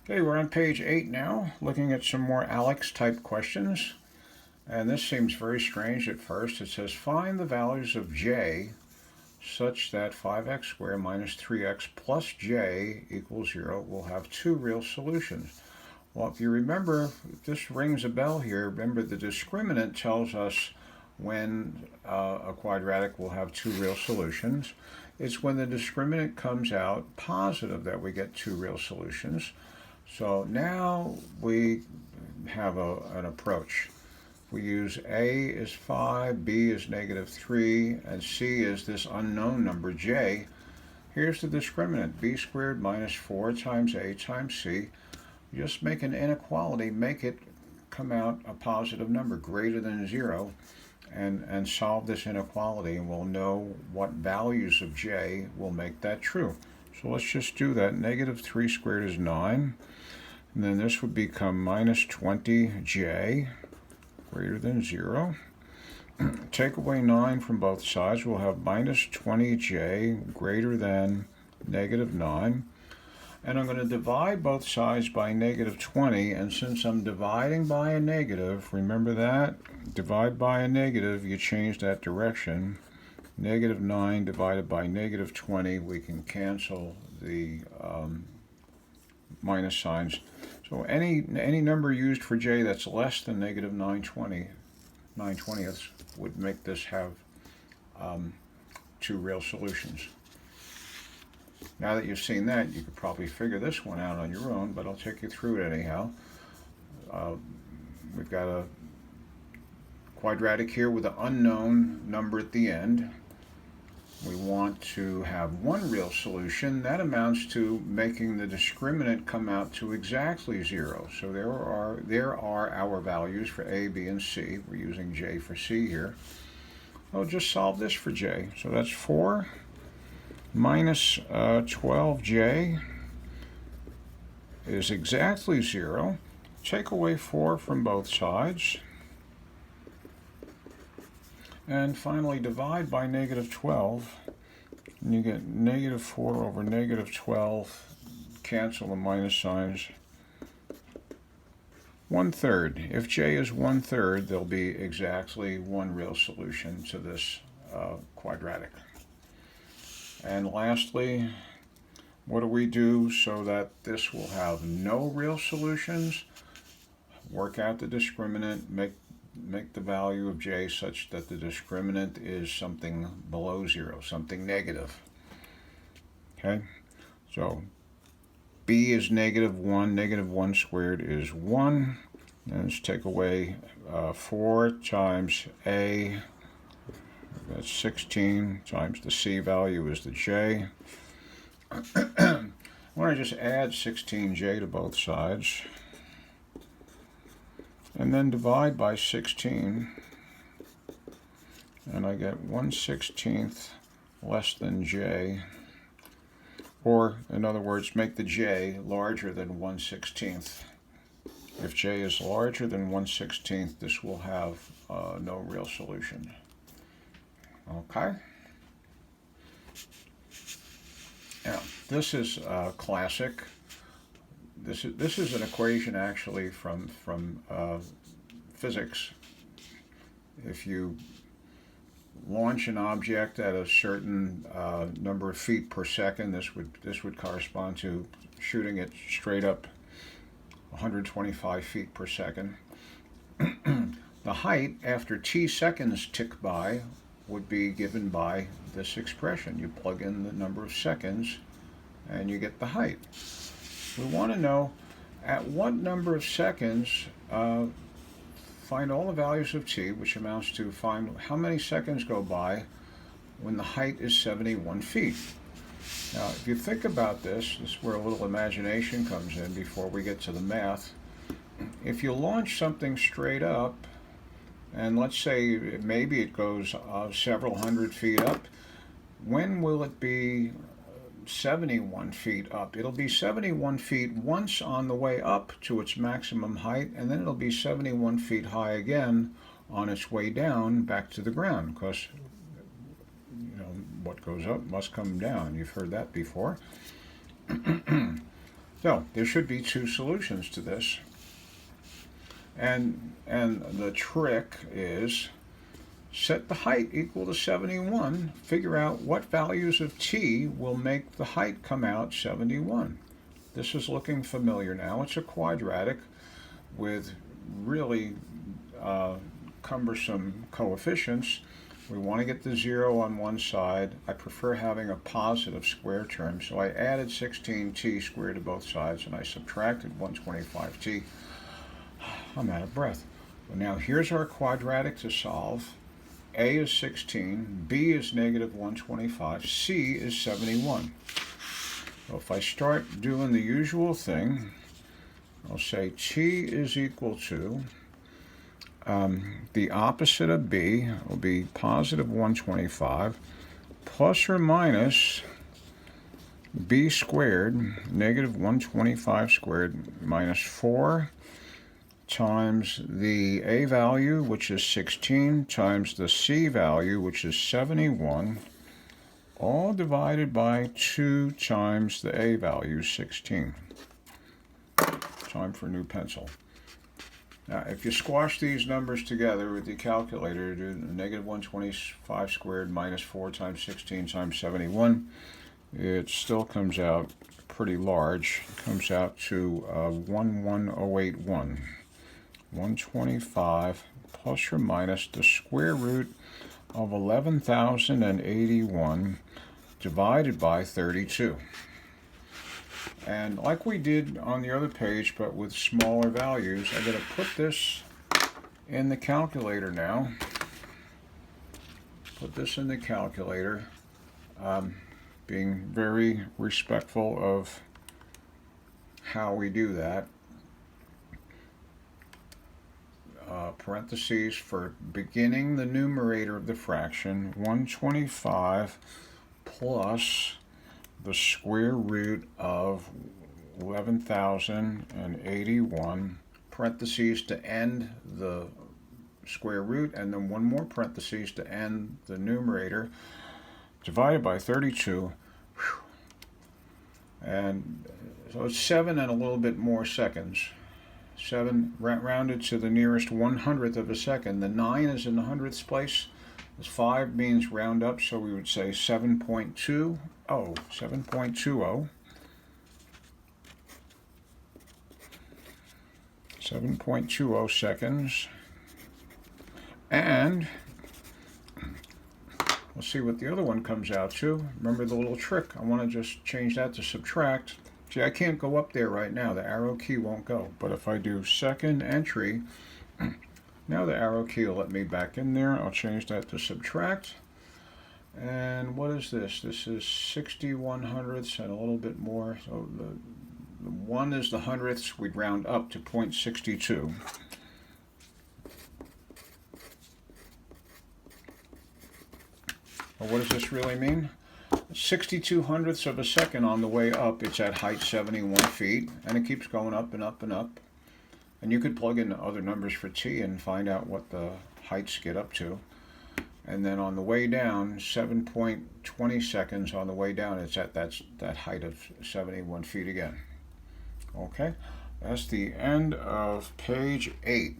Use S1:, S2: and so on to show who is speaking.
S1: Okay, we're on page 8 now, looking at some more ALEKS type questions. And this seems very strange at first. It says find the values of j such that 5x squared minus 3x plus j equals 0 will have two real solutions. Well, if you remember, this rings a bell here. Remember, the discriminant tells us when a quadratic will have two real solutions. It's when the discriminant comes out positive that we get two real solutions. So now we have an approach. We use A is 5, B is negative 3, and C is this unknown number j. Here's the discriminant, b squared minus 4 times A times C. Just make an inequality, make it come out a positive number greater than 0, and solve this inequality, and we'll know what values of j will make that true. So let's just do that. Negative 3 squared is 9. And then this would become minus 20j greater than 0. Take away 9 from both sides. We'll have minus 20j greater than negative 9. And I'm going to divide both sides by negative 20. And since I'm dividing by a negative, remember that? Divide by a negative, you change that direction. Negative 9 divided by negative 20, we can cancel the minus signs. So any number used for j that's less than negative 9/20ths would make this have two real solutions. Now that you've seen that, you could probably figure this one out on your own, but I'll take you through it anyhow. We've got a quadratic here with an unknown number at the end. We want to have one real solution. That amounts to making the discriminant come out to exactly 0. So there are our values for A, B, and C. We're using j for C here. I'll just solve this for j. So that's 4 minus 12j is exactly 0. Take away 4 from both sides. And finally divide by negative 12, and you get negative 4 over negative 12, cancel the minus signs. 1/3. If j is 1/3, there'll be exactly one real solution to this quadratic. And lastly, what do we do so that this will have no real solutions? Work out the discriminant, make the value of j such that the discriminant is something below 0, something negative. Okay, so b is negative 1, negative 1 squared is 1. And let's take away 4 times a, that's 16, times the c value is the j. I want to just add 16j to both sides. And then divide by 16, and I get 1/16 less than j, or in other words, make the j larger than 1/16. If j is larger than 1/16, this will have no real solution. Okay? Now, this is classic. This is an equation actually from physics. If you launch an object at a certain number of feet per second, this would correspond to shooting it straight up 125 feet per second. The height after t seconds tick by would be given by this expression. You plug in the number of seconds and you get the height. We want to know at what number of seconds, find all the values of t, which amounts to find how many seconds go by when the height is 71 feet. Now, if you think about this is where a little imagination comes in before we get to the math. If you launch something straight up, and let's say maybe it goes several hundred feet up, when will it be 71 feet up? It'll be 71 feet once on the way up to its maximum height, and then it'll be 71 feet high again on its way down back to the ground, because what goes up must come down. You've heard that before. So there should be two solutions to this. And the trick is set the height equal to 71. Figure out what values of t will make the height come out 71. This is looking familiar now. It's a quadratic with really cumbersome coefficients. We want to get the 0 on one side. I prefer having a positive square term, so I added 16t squared to both sides, and I subtracted 125t. I'm out of breath. Well, now here's our quadratic to solve. A is 16, B is negative 125, C is 71. So if I start doing the usual thing, I'll say t is equal to the opposite of b will be positive 125 plus or minus b squared, negative 125 squared, minus 4 times the a value, which is 16, times the c value, which is 71, all divided by 2 times the a value, 16. Time for a new pencil. Now, if you squash these numbers together with your calculator, do negative 125 squared minus 4 times 16 times 71, it still comes out pretty large. It comes out to 11081. 125 plus or minus the square root of 11,081 divided by 32. And like we did on the other page, but with smaller values, I'm going to put this in the calculator now. Put this in the calculator, being very respectful of how we do that. Parentheses for beginning the numerator of the fraction, 125 plus the square root of 11,081, parentheses to end the square root, and then one more parentheses to end the numerator, divided by 32. And so it's 7 and a little bit more seconds. 7 rounded to the nearest 100th of a second. The 9 is in the hundredths place. This 5 means round up, so we would say 7.20. 7.20. 7.20 seconds. And we'll see what the other one comes out to. Remember the little trick. I want to just change that to subtract. See, I can't go up there right now. The arrow key won't go. But if I do second entry, now the arrow key will let me back in there. I'll change that to subtract. And what is this? This is 61 hundredths and a little bit more. So the 1 is the hundredths. We'd round up to 0.62. Well, what does this really mean? 62 hundredths of a second on the way up. It's at height 71 feet, and it keeps going up and up and up. And you could plug in other numbers for t and find out what the heights get up to. And then on the way down, 7.20 seconds on the way down, it's at that height of 71 feet again. Okay, that's the end of page 8.